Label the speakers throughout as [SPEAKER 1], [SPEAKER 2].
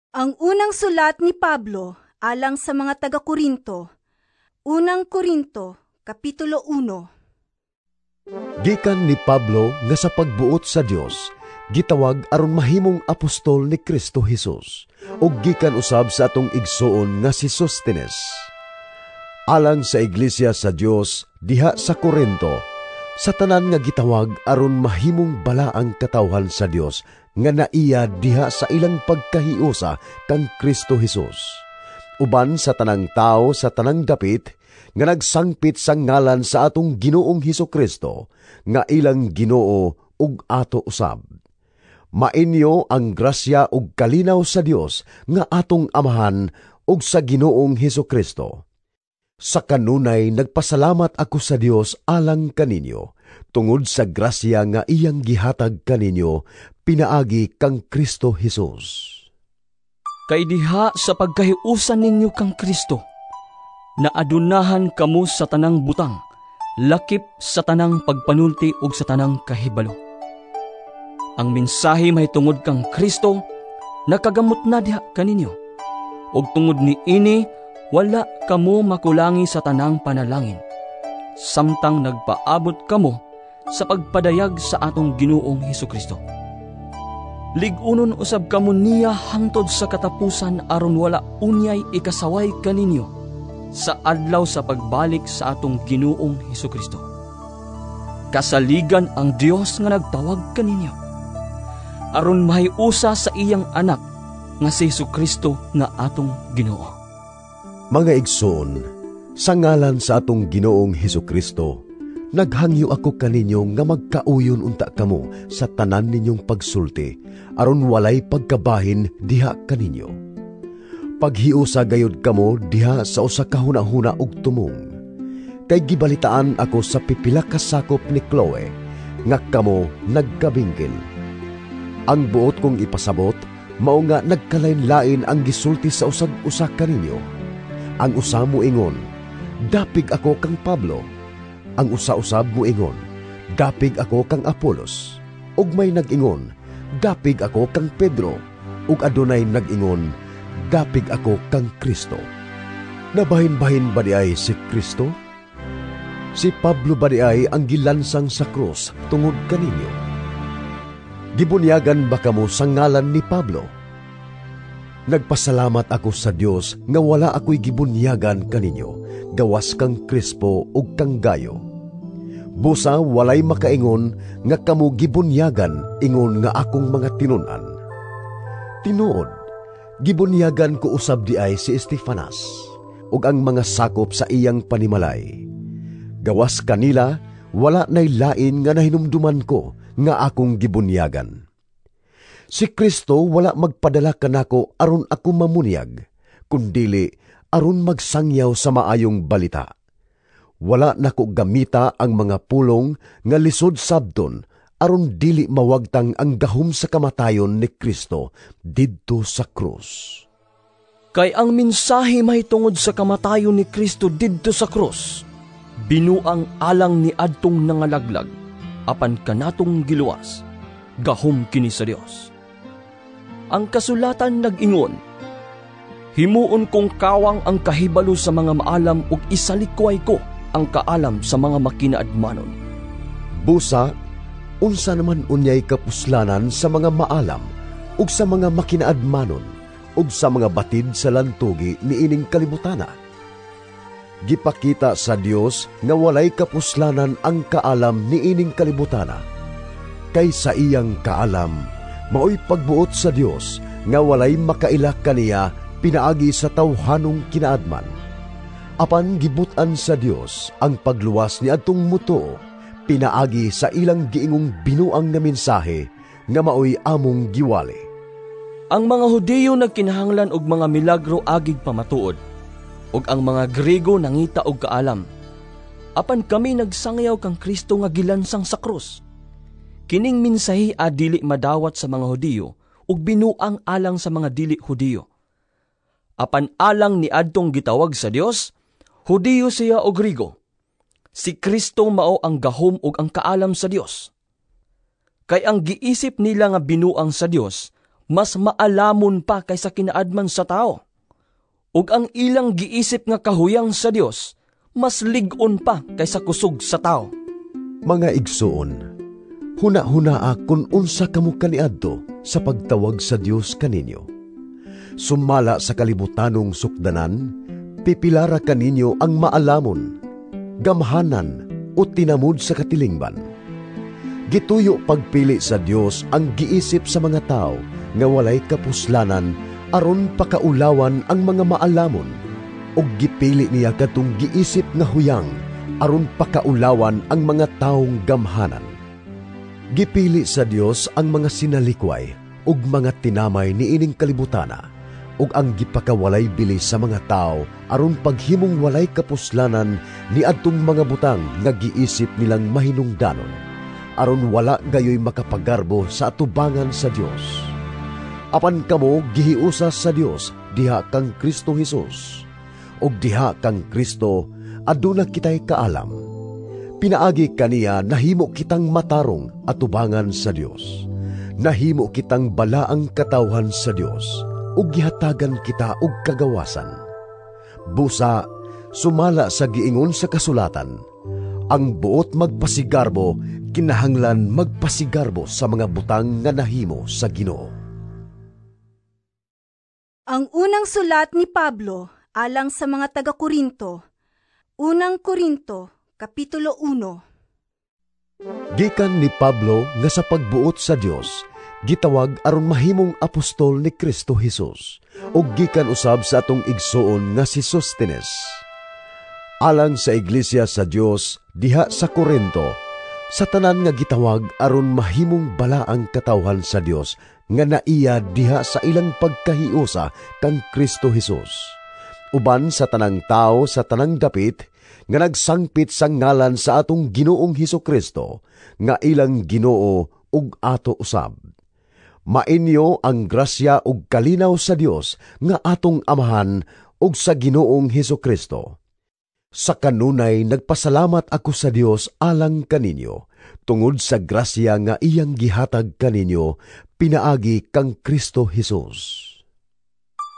[SPEAKER 1] Ang unang sulat ni Pablo alang sa mga taga-Korinto. Unang Korinto, Kapitulo 1.
[SPEAKER 2] Gikan ni Pablo nga sa pagbuot sa Dios, gitawag aron mahimong apostol ni Kristo Jesus, ug gikan usab sa atong igsuon nga si Sostenes. Alang sa iglesia sa Dios diha sa Korinto, sa tanan nga gitawag aron mahimong balaang katawhan sa Dios nga naiya diha sa ilang pagkahiusa kang Kristo Jesus. Uban sa tanang tao sa tanang dapit nga nagsangpit sa ngalan sa atong Ginoong Hesukristo nga ilang Ginoo ug ato usab. Mainyo ang grasya ug kalinaw sa Dios nga atong Amahan ug sa Ginoong Hesukristo. Sa kanunay nagpasalamat ako sa Dios alang kaninyo tungod sa grasya nga iyang gihatag kaninyo pinaagi kang Kristo Jesus.
[SPEAKER 3] Kay diha sa pagkahiusan ninyo kang Kristo, naadunahan kamo sa tanang butang, lakip sa tanang pagpanulti ug sa tanang kahibalo. Ang mensahe mahitungod kang Kristo, nakagamot na diha kaninyo, ug tungod ni ini, wala kamo makulangi sa tanang panalangin, samtang nagpaabot kamo sa pagpadayag sa atong Ginoong Hesukristo. Ligunon usab kamo niya hangtod sa katapusan aron wala unyay ikasaway kaninyo sa adlaw sa pagbalik sa atong Ginoong Hesukristo. Kasaligan ang Dios nga nagtawag kaninyo aron mahiusa sa iyang anak nga si Hesukristo nga atong Ginoo.
[SPEAKER 2] Mga igsoon, sa ngalan sa atong Ginoong Hesukristo, naghangyo ako kaninyo nga magkauyon unta kamo sa tanan ninyong pagsulti, aron walay pagkabahin diha kaninyo. Paghiusa gayud kamo diha sa usa ka hunahuna ug tumong. Kay gibalitaan ako sa pipila ka sakop ni Chloe, nga kamo nagkabinggil. Ang buot kong ipasabot, mao nga nagkalain-lain ang gisulti sa usag-usa kaninyo. Ang usa mo ingon, dapig ako kang Pablo. Ang usa-usab mo ingon, dapig ako kang Apolos. Ug may nag-ingon, dapig ako kang Pedro. Ug adunay nag-ingon, dapig ako kang Kristo. Nabahin-bahin ba di ay si Kristo? Si Pablo ba di ay ang gilansang sa krus tungod kaninyo? Gibunyagan ba kamo sa ngalan ni Pablo? Nagpasalamat ako sa Dios nga wala ako'y gibunyagan kaninyo, gawas kang Crispo ug kang Gayo. Busa walay makaingon nga kamo gibunyagan ingon nga akong mga tinunan. Tinuod, gibunyagan ko usab di ay si Estefanas ug ang mga sakop sa iyang panimalay. Gawas kanila, wala nay lain nga nahinumduman ko nga akong gibunyagan. Si Kristo wala magpadala kanako aron ako mamunyag, kundili aron magsangyaw sa maayong balita. Wala nako gamita ang mga pulong nga lisod sabton aron dili mawagtang ang gahom sa kamatayon ni Kristo didto sa krus.
[SPEAKER 3] Kay ang mensahe mahitungod sa kamatayon ni Kristo didto sa krus, binuang alang ni adtong nangalaglag, apan kanatong giluwas, gahom kini sa Dios. Ang kasulatan nag-ingon, himuon kong kawang ang kahibalo sa mga maalam ug isalikway ko ang kaalam sa mga makinaadmanon.
[SPEAKER 2] Busa, unsa naman unyay kapuslanan sa mga maalam ug sa mga makinaadmanon ug sa mga batid sa lantugi ni ining kalibutana? Gipakita sa Dios nga walay kapuslanan ang kaalam ni ining kalibutana. Kay sa iyang kaalam, mao'y pagbuot sa Dios nga walay makaila kaniya pinaagi sa tawhanong kinaadman. Apan gibutan sa Dios ang pagluwas ni adtong mutuo pinaagi sa ilang giingong binuang nga mensahe nga mao'y among giwali.
[SPEAKER 3] Ang mga Hudiyo nagkinahanglan og mga milagro agig pamatuod, ug ang mga Grego nangita og kaalam. Apan kami nagsangyaw kang Kristo nga gilansang sa krus. Kining mensahe dili madawat sa mga Hudiyo ug binuang alang sa mga dili Hudiyo. Apan alang ni adtong gitawag sa Dios, Hudiyo siya o Grego. Si Kristo mao ang gahom ug ang kaalam sa Dios. Kay ang giisip nila nga binuang sa Dios, mas maalamon pa kaysa kinaadman sa tao. Ug ang ilang giisip nga kahuyang sa Dios, mas lig-on pa kaysa kusog sa tao.
[SPEAKER 2] Mga igsoon, huna-hunaa kung unsa kamo kaniadto sa pagtawag sa Dios kaninyo. Sumala sa kalibutanong sukdanan, pipilara kaninyo ang maalamon, gamhanan o tinamud sa katilingban. Gituyo pagpili sa Dios ang giisip sa mga tao nga walay kapuslanan aron pakaulawan ang mga maalamon, ug gipili niya kadtong giisip nga huyang aron pakaulawan ang mga taong gamhanan. Gipili sa Dios ang mga sinalikway ug mga tinamay niining kalibutana, ug ang gipakawalay bilis sa mga tao aron paghimong walay kapuslanan ni adtong mga butang nga giisip nilang mahinungdanon, aron wala gayoy makapagarbo sa atubangan sa Dios. Apan kamo gihiusa sa Dios diha kang Kristo Jesus, ug diha kang Kristo aduna kitay kaalam. Pinaagi kaniya nahimo kitang matarong atubangan sa Dios, nahimo kitang balaang katawhan sa Dios, ug gihatagan kita og kagawasan. Busa, sumala sa giingon sa kasulatan, ang buot magpasigarbo, kinahanglan magpasigarbo sa mga butang nga nahimo sa Ginoo.
[SPEAKER 1] Ang unang sulat ni Pablo alang sa mga taga-Korinto. Unang Korinto, Kapitulo 1.
[SPEAKER 2] Gikan ni Pablo nga sa pagbuot sa Dios, gitawag aron mahimong apostol ni Kristo Jesus, ug gikan usab sa atong igsoon nga si Sostenes. Alang sa iglesia sa Dios diha sa Korinto, sa tanan nga gitawag aron mahimong balaang katawhan sa Dios nga naiya diha sa ilang pagkahiusa kang Kristo Jesus. Uban sa tanang tao sa tanang dapit nga nagsangpit sa ngalan sa atong Ginoong Hesukristo, nga ilang Ginoo ug ato usab. Mainyo ang grasya ug kalinaw sa Dios nga atong Amahan ug sa Ginoong Hesukristo. Sa kanunay nagpasalamat ako sa Dios alang kaninyo, tungod sa grasya nga iyang gihatag kaninyo pinaagi kang Kristo Jesus.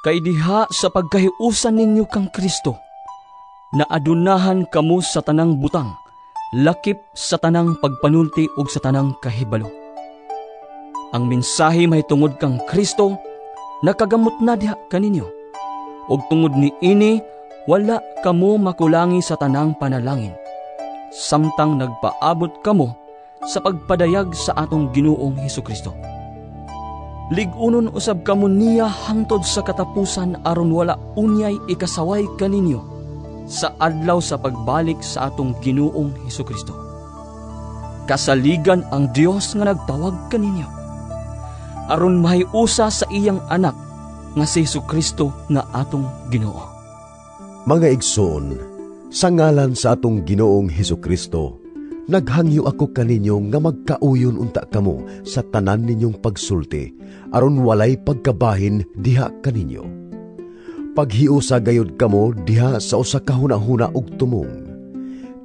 [SPEAKER 3] Kay diha sa pagkahiusan ninyo kang Kristo, naadunahan kamo sa tanang butang, lakip sa tanang pagpanulti ug sa tanang kahibalo. Ang mensahe mahitungod kang Kristo, nakagamot na diha kaninyo, ug tungod ni ini, wala kamo makulangi sa tanang panalangin, samtang nagpaabot kamo sa pagpadayag sa atong Ginoong Hesukristo. Ligunon usab kamo niya hangtod sa katapusan aron wala unyay ikasaway kaninyo sa adlaw sa pagbalik sa atong Ginoong Hesukristo. Kasaligan ang Dios nga nagtawag kaninyo, aron mahiusa sa iyang anak nga si Hesukristo nga atong Ginoo.
[SPEAKER 2] Mga igsoon, sa ngalan sa atong Ginoong Hesukristo, naghangyo ako kaninyo nga magkauyon unta kamo sa tanan ninyong pagsulti, aron walay pagkabahin diha kaninyo. Paghiusa gayud kamo diha sa usa ka hunahuna ug tumong.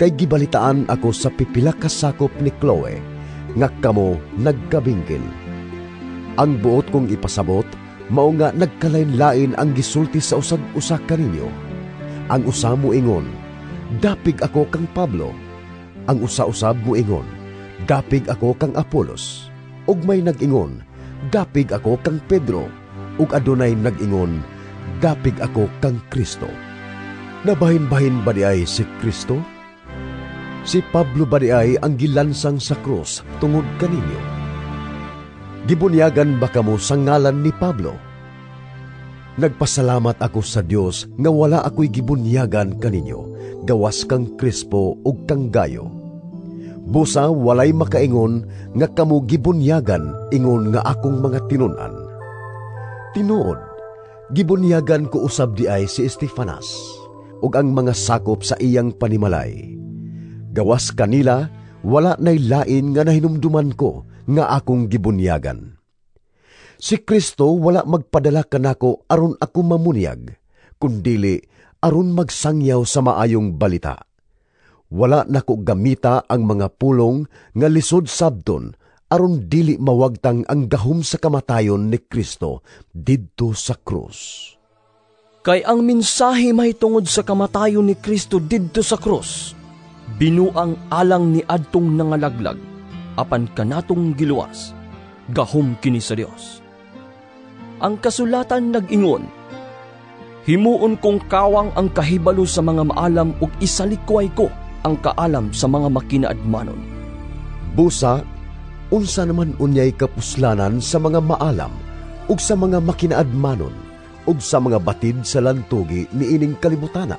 [SPEAKER 2] Kay gibalitaan ako sa pipila ka sakop ni Chloe nga kamo nagkabingkil. Ang buot kong ipasabot mao nga nagkalain-lain ang gisulti sa usag-usa kaninyo. Ang usa mo ingon, dapig ako kang Pablo. Ang usa-usab mo ingon, dapig ako kang Apolos. Ug may nag-ingon, dapig ako kang Pedro. Ug adunay nag-ingon, dapig ako kang Kristo. Nabahin-bahin ba diay si Kristo? Si Pablo ba diay ang gilansang sa krus tungod kaninyo? Gibunyagan ba kamo sa ngalan ni Pablo? Nagpasalamat ako sa Dios nga wala ako'y gibunyagan kaninyo, gawas kang Crispo ug kang Gayo. Busa walay makaingon nga kamo gibunyagan ingon nga akong mga tinun-an. Tinuod, gibunyagan ko usab diay si Estefanas ug ang mga sakop sa iyang panimalay. Gawas kanila, wala nay lain nga nahinumduman ko nga akong gibunyagan. Si Kristo wala magpadala kanako aron ako mamunyag, kundili aron magsangyaw sa maayong balita. Wala nako gamita ang mga pulong nga lisod sabton aron dili mawagtang ang gahom sa kamatayon ni Kristo didto sa krus.
[SPEAKER 3] Kay ang mensahe mahitungod sa kamatayon ni Kristo didto sa krus, binuang alang ni adtong nangalaglag, apan kanatong giluwas, gahom kini sa Dios. Ang kasulatan nag-ingon, himuon kong kawang ang kahibalo sa mga maalam ug isalikway ko ang kaalam sa mga makinaadmanon.
[SPEAKER 2] Busa, unsa naman unyay kapuslanan sa mga maalam ug sa mga makinaadmanon ug sa mga batid sa lantugi niining kalibutana.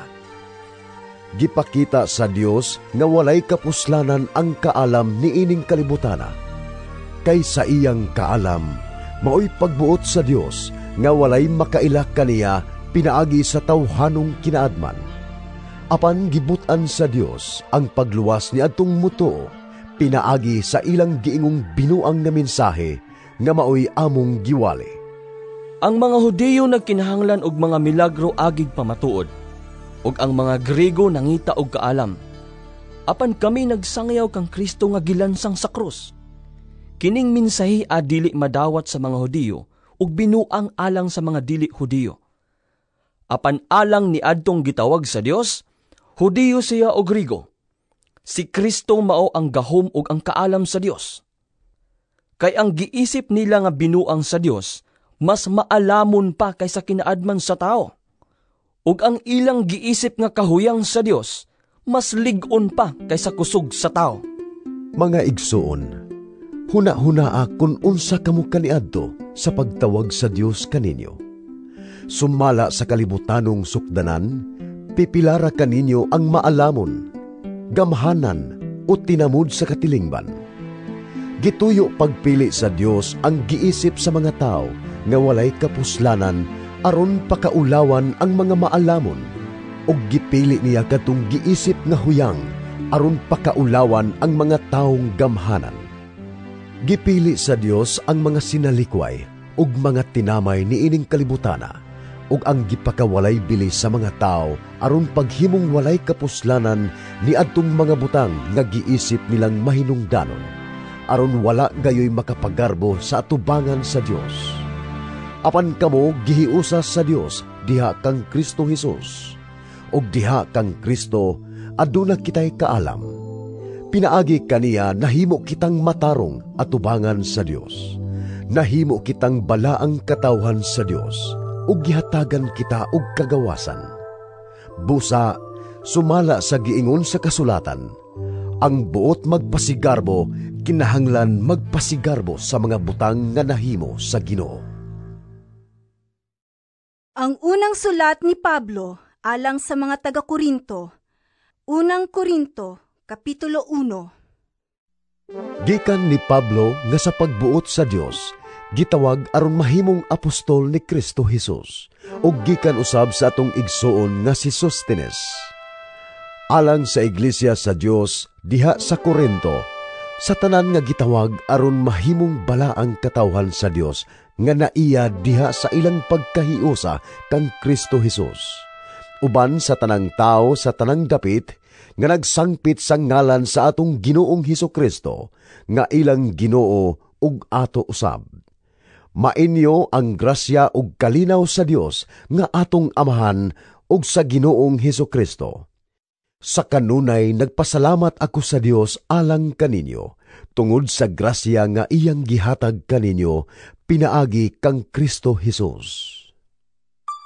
[SPEAKER 2] Gipakita sa Dios nga walay kapuslanan ang kaalam niining kalibutana. Kay sa iyang kaalam, maoy pagbuot sa Dios nga walay makaila kaniya pinaagi sa tawhanong kinaadman. Apan gibutan sa Dios ang pagluwas ni adtong mutuo pinaagi sa ilang giingong binuang nga mensahe nga maoy among giwali.
[SPEAKER 3] Ang mga Hudiyo nagkinahanglan og mga milagro agig pamatuod, ug ang mga Grego nangita og kaalam. Apan kami nagsangyaw kang Kristo nga gilansang sa krus. Kining mensahe dili madawat sa mga Hudiyo ug binuang alang sa mga dili Hudiyo. Apan alang ni adtong gitawag sa Dios, Hudiyo siya o Grego. Si Kristo mao ang gahom ug ang kaalam sa Dios. Kay ang giisip nila nga binuang sa Dios, mas maalamon pa kaysa kinaadman sa tao. Ug ang ilang giisip nga kahuyang sa Dios, mas lig-on pa kaysa kusog sa tao.
[SPEAKER 2] Mga igsoon, huna-hunaa kung unsa kamo kaniadto sa pagtawag sa Dios kaninyo. Sumala sa kalibutanong sukdanan, pipilara kaninyo ang maalamon, gamhanan o tinamud sa katilingban. Gituyo pagpili sa Dios ang giisip sa mga tao nga walay kapuslanan aron pakaulawan ang mga maalamon, ug gipili niya katong giisip nga huyang aron pakaulawan ang mga taong gamhanan. Gipili sa Dios ang mga sinalikway ug mga tinamay niining kalibutana, ug ang gipakawalay bilis sa mga tao aron paghimong walay kapuslanan ni adtong mga butang nga giisip nilang mahinungdanon, aron wala gayoy makapagarbo sa atubangan sa Dios. Apan kamo gihiusa sa Dios diha kang Kristo Jesus, ug diha kang Kristo aduna kitay kaalam. Pinaagi kaniya nahimo kitang matarong atubangan sa Dios, nahimo kitang balaang katawhan sa Dios, ug gihatagan kita og kagawasan. Busa, sumala sa giingon sa kasulatan, ang buot magpasigarbo kinahanglan magpasigarbo sa mga butang nga nahimo sa Ginoo.
[SPEAKER 1] Ang unang sulat ni Pablo alang sa mga taga-Korinto. Unang Korinto, Kapitulo 1.
[SPEAKER 2] Gikan ni Pablo nga sa pagbuot sa Dios, gitawag aron mahimong apostol ni Kristo Jesus, ug gikan usab sa atong igsoon nga si Sostenes. Alang sa iglesia sa Dios diha sa Korinto, sa tanan nga gitawag aron mahimong balaang katawhan sa Dios nga naiya diha sa ilang pagkahiusa kang Kristo Jesus. Uban sa tanang tao sa tanang dapit nga nagsangpit sa ngalan sa atong Ginoong Hesukristo nga ilang Ginoo ug ato usab. Mainyo ang grasya ug kalinaw sa Dios nga atong Amahan ug sa Ginoong Hesukristo. Sa kanunay nagpasalamat ako sa Dios alang kaninyo tungod sa grasya nga iyang gihatag kaninyo pinaagi kang Kristo Jesus.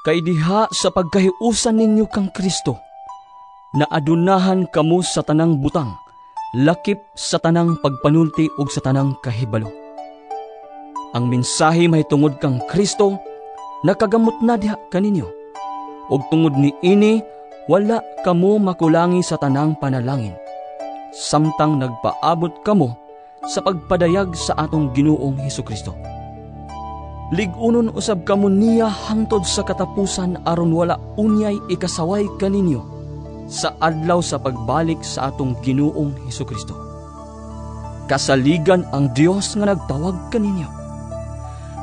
[SPEAKER 3] Kay diha sa pagkahiusan ninyo kang Kristo, naadunahan kamo sa tanang butang, lakip sa tanang pagpanulti ug sa tanang kahibalo. Ang mensahe mahitungod kang Kristo, nakagamot na diha kaninyo, ug tungod ni ini, wala kamo makulangi sa tanang panalangin, samtang nagpaabot kamo sa pagpadayag sa atong Ginoong Hesukristo. Lig-unon usab kamo niya hangtod sa katapusan aron wala unyay ikasaway kaninyo sa adlaw sa pagbalik sa atong Ginoong Hesukristo. Kasaligan ang Dios nga nagtawag kaninyo,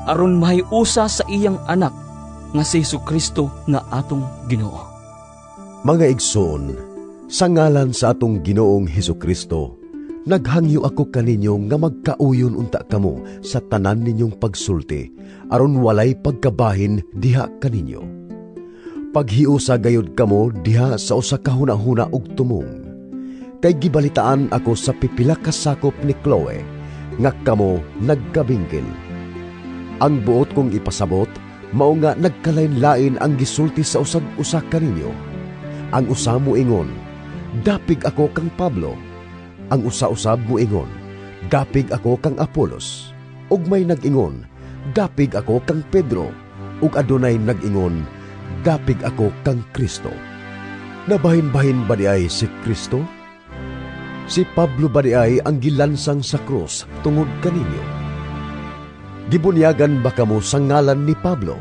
[SPEAKER 3] aron mahiusa sa iyang anak nga si Hesukristo nga atong Ginoo.
[SPEAKER 2] Mga igsoon, sa ngalan sa atong Ginoong Hesukristo, Naghangyo ako kaninyo nga magkauyon unta kamo sa tanan ninyong pagsulti, aron walay pagkabahin diha kaninyo. Paghiusa gayud kamo diha sa usa ka hunahuna ug tumong. Kay gibalitaan ako sa pipila ka sakop ni Chloe, nga kamo nagkabingkil. Ang buot kong ipasabot, mao nga nagkalain-lain ang gisulti sa usag-usa kaninyo. Ang usa mo ingon, dapig ako kang Pablo. Ang usa-usab mo ingon, dapig ako kang Apolos. Ug may nag-ingon, dapig ako kang Pedro. Ug adunay nag-ingon, dapig ako kang Kristo. Nabahin-bahin ba di ay si Kristo? Si Pablo ba di ay ang gilansang sa krus tungod kaninyo? Gibunyagan ba kamo sa ngalan ni Pablo?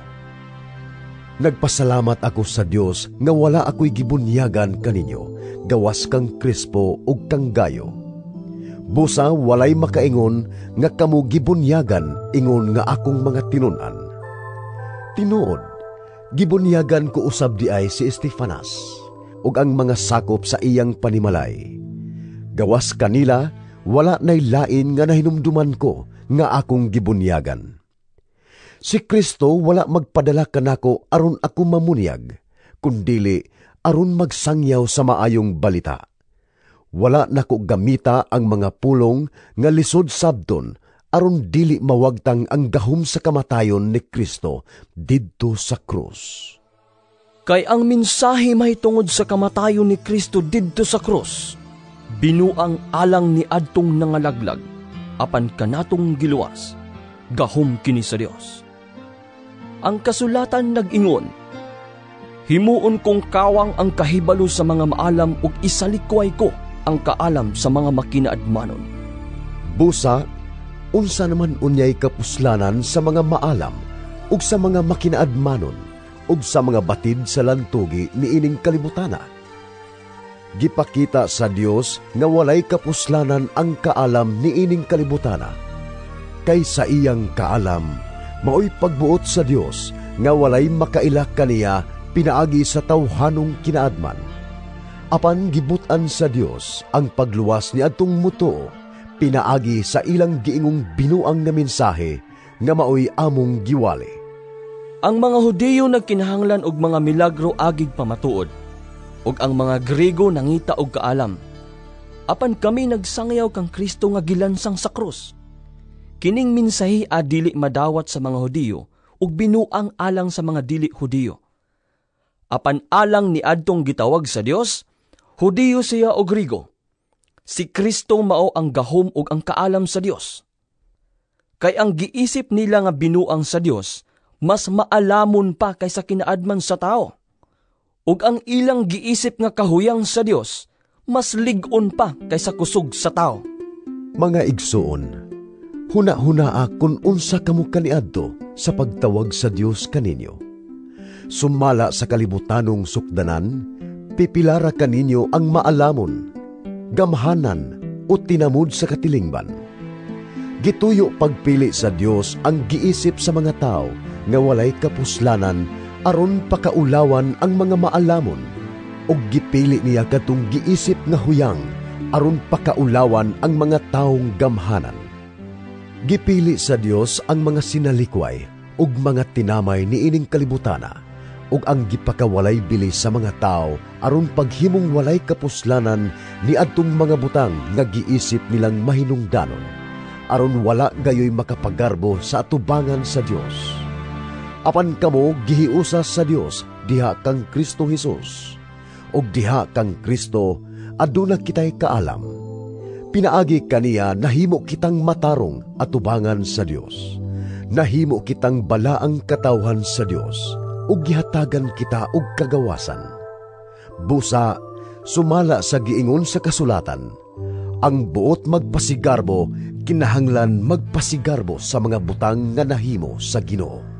[SPEAKER 2] Nagpasalamat ako sa Dios nga wala ako'y gibunyagan kaninyo, gawas kang Crispo ug kang Gayo. Busa walay makaingon nga kamo gibunyagan ingon nga akong mga tinun-an. Tinuod, gibunyagan ko usab di ay si Estefanas ug ang mga sakop sa iyang panimalay. Gawas kanila, wala nay lain nga nahinumduman ko nga akong gibunyagan. Si Kristo wala magpadala kanako aron ako mamunyag, kundili aron magsangyaw sa maayong balita. Wala nako gamita ang mga pulong nga lisod sabton aron dili mawagtang ang gahom sa kamatayon ni Kristo didto sa krus.
[SPEAKER 3] Kay ang mensahe mahitungod sa kamatayon ni Kristo didto sa krus, binuang alang ni adtong nangalaglag, apan kanatong giluwas, gahom kini sa Dios. Ang kasulatan nag-ingon, himuon kong kawang ang kahibalo sa mga maalam ug isalikway ko ang kaalam sa mga makinaadmanon.
[SPEAKER 2] Busa, unsa naman unyay kapuslanan sa mga maalam ug sa mga makinaadmanon ug sa mga batid sa lantugi niining kalibutana? Gipakita sa Dios nga walay kapuslanan ang kaalam niining kalibutana. Kay sa iyang kaalam, maoy pagbuot sa Dios nga walay makaila kaniya pinaagi sa tawhanong kinaadman. Apan gibutan sa Dios ang pagluwas ni adtong mutuo pinaagi sa ilang giingong binuang na mensahe nga maoy among giwali.
[SPEAKER 3] Ang mga Hudiyo nagkinahanglan og mga milagro agig pamatuod, ug ang mga Grego nangita og kaalam. Apan kami nagsangyaw kang Kristo nga gilansang sa krus. Kining mensahe dili madawat sa mga Hudiyo ug binuang alang sa mga dili Hudiyo. Apan alang ni adtong gitawag sa Dios, Hudiyo siya o Grego. Si Kristo mao ang gahom ug ang kaalam sa Dios. Kay ang giisip nila nga binuang sa Dios, mas maalamon pa kaysa kinaadman sa tao. Ug ang ilang giisip nga kahuyang sa Dios, mas lig-on pa kaysa kusog sa tao.
[SPEAKER 2] Mga igsoon, huna-hunaa kung unsa kamo kaniadto sa pagtawag sa Dios kaninyo. Sumala sa kalibutanong sukdanan, pipilara kaninyo ang maalamon, gamhanan o tinamud sa katilingban. Gituyo pagpili sa Dios ang giisip sa mga tao nga walay kapuslanan aron pakaulawan ang mga maalamon, ug gipili niya katong giisip nga huyang aron pakaulawan ang mga taong gamhanan. Gipili sa Dios ang mga sinalikway ug mga tinamay niining kalibutana, ug ang gipakawalay bili sa mga tao aron paghimong walay kapuslanan ni adtong mga butang nga giisip nilang mahinungdanon, aron wala gayoy makapagarbo sa atubangan sa Dios. Apan kamo gihiusa sa Dios diha kang Kristo Jesus, ug diha kang Kristo aduna kitay kaalam. Pinaagi kaniya nahimo kitang matarong atubangan sa Dios, nahimo kitang balaang katawhan sa Dios, ug gihatagan kita og kagawasan. Busa, sumala sa giingon sa kasulatan, ang buot magpasigarbo kinahanglan magpasigarbo sa mga butang nga nahimo sa Ginoo.